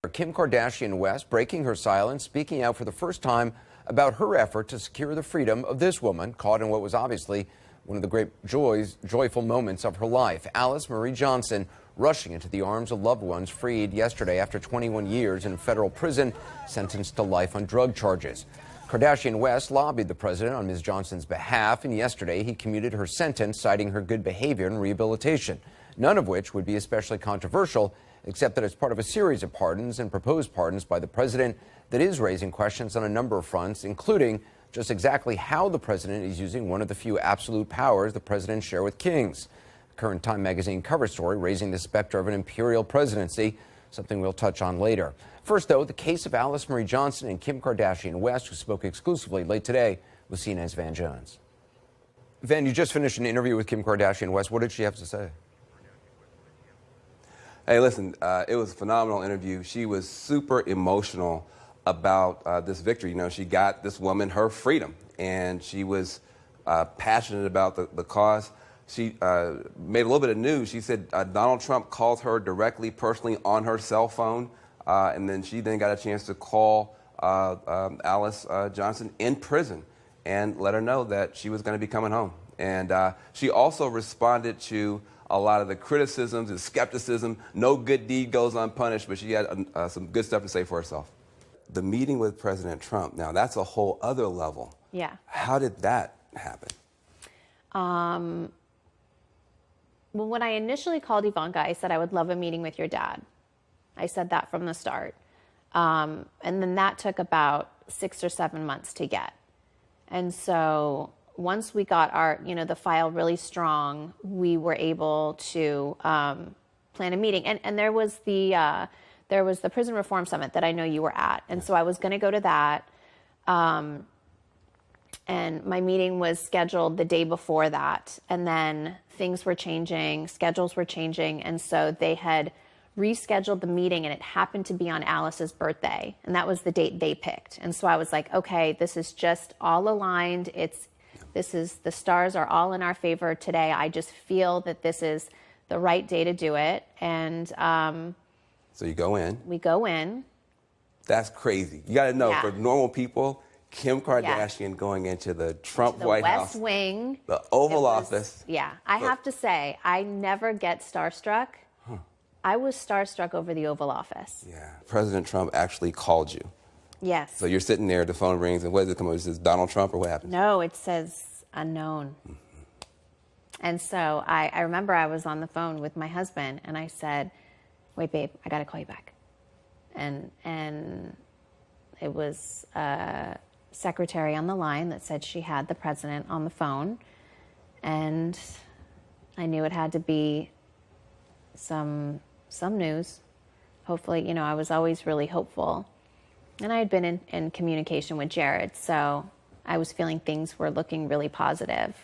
Kim Kardashian West breaking her silence, speaking out for the first time about her effort to secure the freedom of this woman caught in what was obviously one of the great joyful moments of her life. Alice Marie Johnson rushing into the arms of loved ones freed yesterday after 21 years in federal prison, sentenced to life on drug charges. Kadashian West lobbied the president on Ms. Johnson's behalf, and yesterday he commuted her sentence, citing her good behavior and rehabilitation, none of which would be especially controversial, except that it's part of a series of pardons and proposed pardons by the president that is raising questions on a number of fronts, including just exactly how the president is using one of the few absolute powers the presidents share with kings. Current Time magazine cover story raising the specter of an imperial presidency, something we'll touch on later. First, though, the case of Alice Marie Johnson and Kim Kardashian West, who spoke exclusively late today with CNN's Van Jones. Van, you just finished an interview with Kim Kardashian West. What did she have to say? Hey, listen, it was a phenomenal interview. She was super emotional about this victory. You know, she got this woman her freedom, and she was passionate about the cause. She made a little bit of news. She said Donald Trump called her directly, personally, on her cell phone, and then she got a chance to call Alice Johnson in prison and let her know that she was going to be coming home. And she also responded to a lot of the criticisms and skepticism. No good deed goes unpunished, but she had some good stuff to say for herself. The meeting with President Trump, now that's a whole other level. Yeah. How did that happen? Well, when I initially called Ivanka, I said I would love a meeting with your dad. I said that from the start. And then that took about 6 or 7 months to get. And so once we got our, the file really strong, we were able to plan a meeting. And there was the Prison Reform Summit that I know you were at. And so I was going to go to that. And my meeting was scheduled the day before that. And then things were changing, schedules were changing. And so they had rescheduled the meeting, and it happened to be on Alice's birthday. And that was the date they picked. And so I was like, okay, this is just all aligned. The stars are all in our favor today. I just feel that this is the right day to do it. And so you go in. We go in. That's crazy. You got to know, for normal people, Kim Kardashian going into the Trump White House, West Wing, the Oval Office. Yeah, I have to say, I never get starstruck. I was starstruck over the Oval Office. Yeah, President Trump actually called you. Yes. So you're sitting there, the phone rings, and what does it come up? It says Donald Trump, or what happens? No, it says unknown. And so I remember I was on the phone with my husband, and I said, wait, babe, I got to call you back. And it was a secretary on the line that said she had the president on the phone. And I knew it had to be some news. Hopefully, I was always really hopeful. And I had been in communication with Jared, so I was feeling things were looking really positive.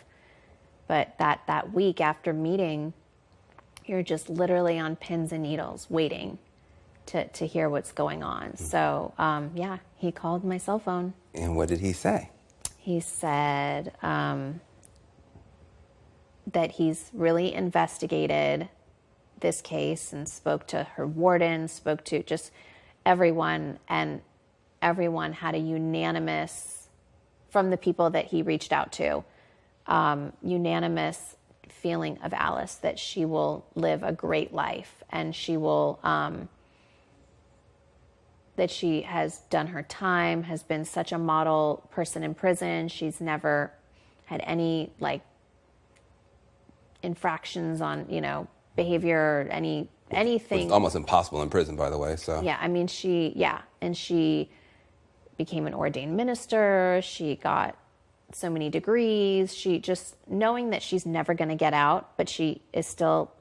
But that week after meeting, you're just literally on pins and needles waiting to hear what's going on. So, yeah, he called my cell phone. And what did he say? He said that he's really investigated this case and spoke to her warden, spoke to just everyone, and everyone had a unanimous, from the people that he reached out to, unanimous feeling of Alice, that she will live a great life, and she will, that she has done her time, has been such a model person in prison. She's never had any, infractions on, behavior, or anything. It's almost impossible in prison, by the way. So yeah, I mean, and she became an ordained minister. She got so many degrees. She just, knowing that she's never going to get out, but she is still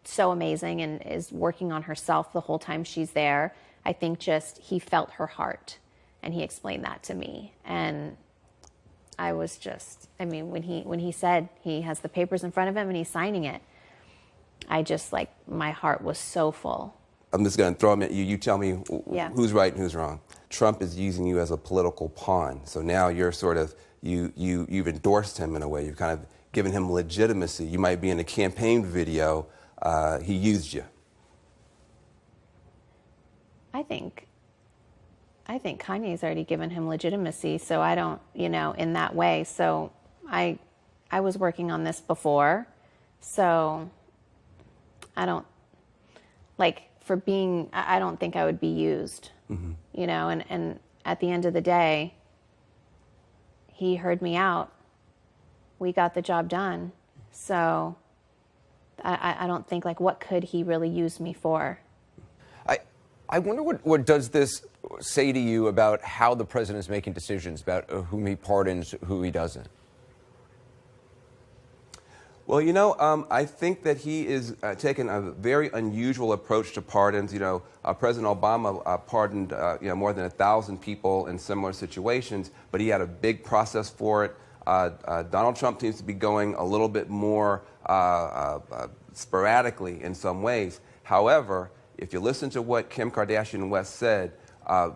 so amazing and is working on herself the whole time she's there. I think just he felt her heart, and he explained that to me. And I was just, when he said he has the papers in front of him and he's signing it, I just, my heart was so full. I'm just going to throw them at you. You tell me who's right and who's wrong. Trump is using you as a political pawn. So now you're sort of, you've endorsed him in a way. You've kind of given him legitimacy. You might be in a campaign video. He used you. I think Kanye's already given him legitimacy, so I don't, in that way. So I was working on this before, so I don't, I don't think I would be used, and at the end of the day, he heard me out. We got the job done. So I don't think, what could he really use me for? I wonder what does this say to you about how the president is making decisions about whom he pardons, who he doesn't? Well, I think that he is taking a very unusual approach to pardons. President Obama pardoned more than 1,000 people in similar situations, but he had a big process for it. Donald Trump seems to be going a little bit more sporadically in some ways. However, if you listen to what Kim Kardashian West said,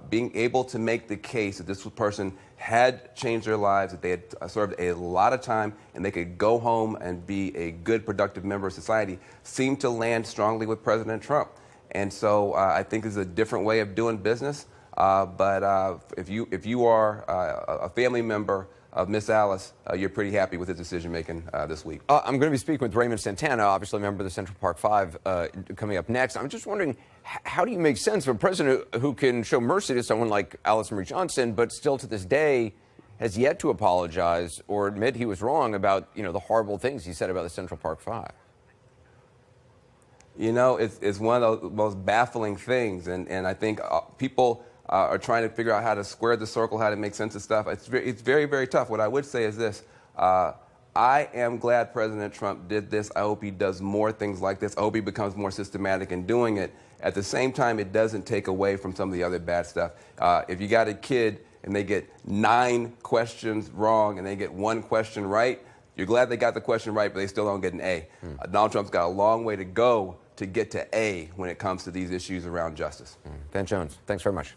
being able to make the case that this person had changed their lives, that they had served a lot of time, and they could go home and be a good, productive member of society, seemed to land strongly with President Trump. And so I think it's a different way of doing business. But if you are a family member of Miss Alice, you're pretty happy with his decision-making this week. I'm going to be speaking with Raymond Santana, obviously a member of the Central Park Five, coming up next. I'm just wondering, how do you make sense of a president who can show mercy to someone like Alice Marie Johnson, but still to this day has yet to apologize or admit he was wrong about, the horrible things he said about the Central Park Five? It's one of the most baffling things, and I think people are trying to figure out how to square the circle, how to make sense of stuff. It's very, very tough. What I would say is this. I am glad President Trump did this. I hope he does more things like this. I hope he becomes more systematic in doing it. At the same time, it doesn't take away from some of the other bad stuff. If you got a kid and they get 9 questions wrong and they get 1 question right, you're glad they got the question right, but they still don't get an A. Donald Trump's got a long way to go to get to A when it comes to these issues around justice. Van Jones, thanks very much.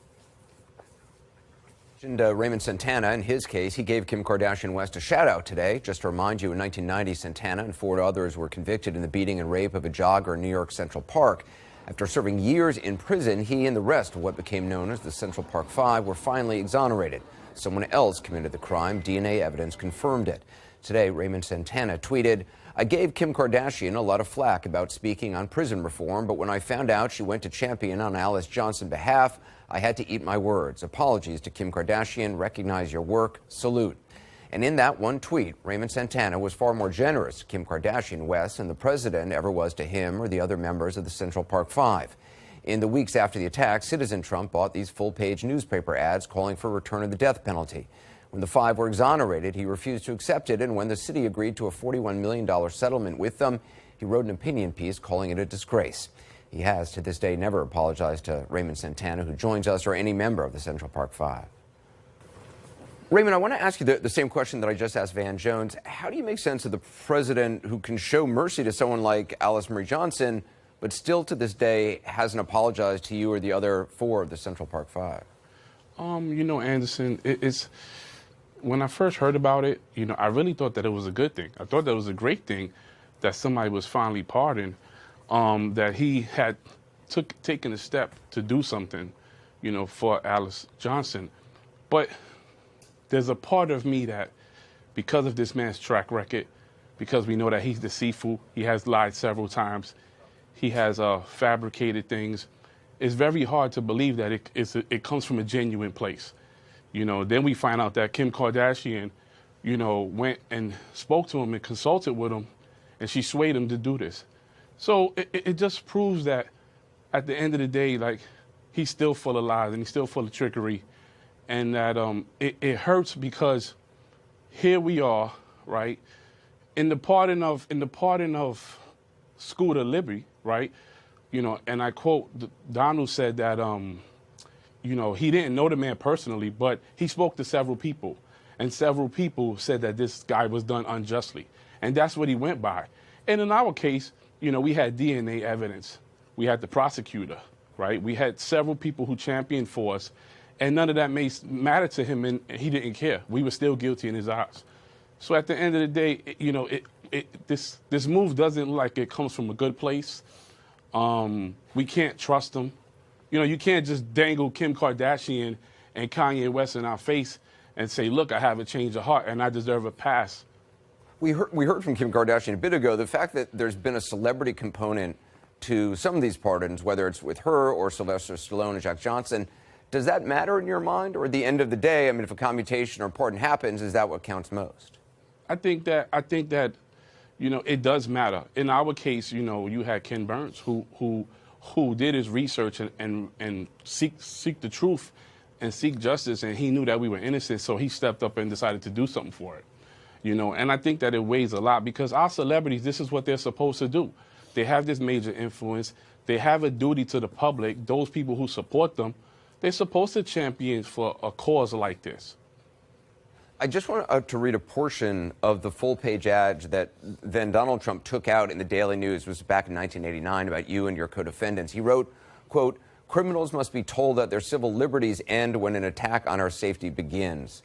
Raymond Santana, in his case, he gave Kim Kardashian West a shout-out today. Just to remind you, in 1990, Santana and 4 others were convicted in the beating and rape of a jogger in New York Central Park. After serving years in prison, he and the rest of what became known as the Central Park Five were finally exonerated. Someone else committed the crime. DNA evidence confirmed it. Today, Raymond Santana tweeted, "I gave Kim Kardashian a lot of flack about speaking on prison reform, but when I found out she went to champion on Alice Johnson's behalf, I had to eat my words. Apologies to Kim Kardashian. Recognize your work. Salute." And in that one tweet, Raymond Santana was far more generous to Kim Kardashian West than the president ever was to him or the other members of the Central Park Five. In the weeks after the attack, Citizen Trump bought these full-page newspaper ads calling for a return of the death penalty. When the 5 were exonerated, he refused to accept it, and when the city agreed to a $41 million settlement with them, he wrote an opinion piece calling it a disgrace. He has, to this day, never apologized to Raymond Santana, who joins us, or any member of the Central Park Five. Raymond, I want to ask you the same question that I just asked Van Jones. How do you make sense of the president who can show mercy to someone like Alice Marie Johnson, but still to this day hasn't apologized to you or the other 4 of the Central Park Five? Anderson, it's when I first heard about it, I really thought that it was a good thing. I thought that it was a great thing that somebody was finally pardoned, that he had taken a step to do something, for Alice Johnson. But there's a part of me that, because of this man's track record, because we know that he's deceitful, he has lied several times, he has fabricated things, it's very hard to believe that it comes from a genuine place. Then we find out that Kim Kardashian, went and spoke to him and consulted with him, and she swayed him to do this. So it just proves that at the end of the day, he's still full of lies and he's still full of trickery. And that it hurts because here we are, right, in the pardon of Scooter Libby, right, and I quote, Donald said that, he didn't know the man personally, but he spoke to several people, and several people said that this guy was done unjustly, and that's what he went by. And in our case, we had DNA evidence, we had the prosecutor, right, we had several people who championed for us. And none of that mattered to him, and he didn't care. We were still guilty in his eyes. So at the end of the day, this move doesn't look like it comes from a good place. We can't trust him. You know, you can't just dangle Kim Kardashian and Kanye West in our face and say, look, I have a change of heart and I deserve a pass. We heard from Kim Kardashian a bit ago the fact that there's been a celebrity component to some of these pardons, whether it's with her or Sylvester Stallone and Jack Johnson. Does that matter in your mind? Or at the end of the day, I mean, if a commutation or pardon happens, is that what counts most? I think that, you know, it does matter. In our case, you know, you had Ken Burns who did his research and seek the truth and seek justice, and he knew that we were innocent, so he stepped up and decided to do something for it. You know, and I think that it weighs a lot because our celebrities, this is what they're supposed to do. They have this major influence. They have a duty to the public, those people who support them. They're supposed to champion for a cause like this. I just want to read a portion of the full-page ad that then Donald Trump took out in the Daily News. It was back in 1989 about you and your co-defendants. He wrote, quote, "Criminals must be told that their civil liberties end when an attack on our safety begins."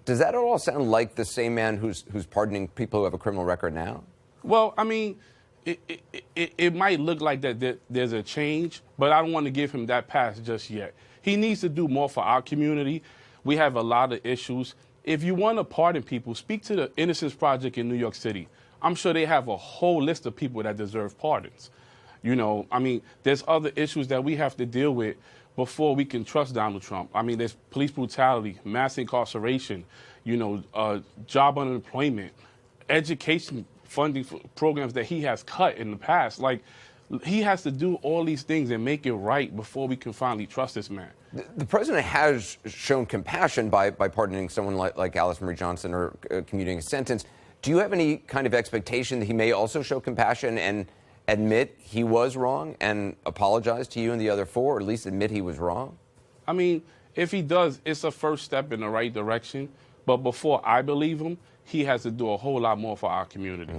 Does that at all sound like the same man who's pardoning people who have a criminal record now? Well, I mean, it might look like that there's a change, but I don't want to give him that pass just yet. He needs to do more for our community. We have a lot of issues. If you want to pardon people, speak to the Innocence Project in New York City. I'm sure they have a whole list of people that deserve pardons. You know, I mean, there's other issues that we have to deal with before we can trust Donald Trump. I mean, there's police brutality, mass incarceration, you know, job unemployment, education funding for programs that he has cut in the past. Like, he has to do all these things and make it right before we can finally trust this man. The president has shown compassion by pardoning someone like Alice Marie Johnson or commuting a sentence. Do you have any kind of expectation that he may also show compassion and admit he was wrong and apologize to you and the other four, or at least admit he was wrong? I mean, if he does, it's a first step in the right direction. But before I believe him, he has to do a whole lot more for our community.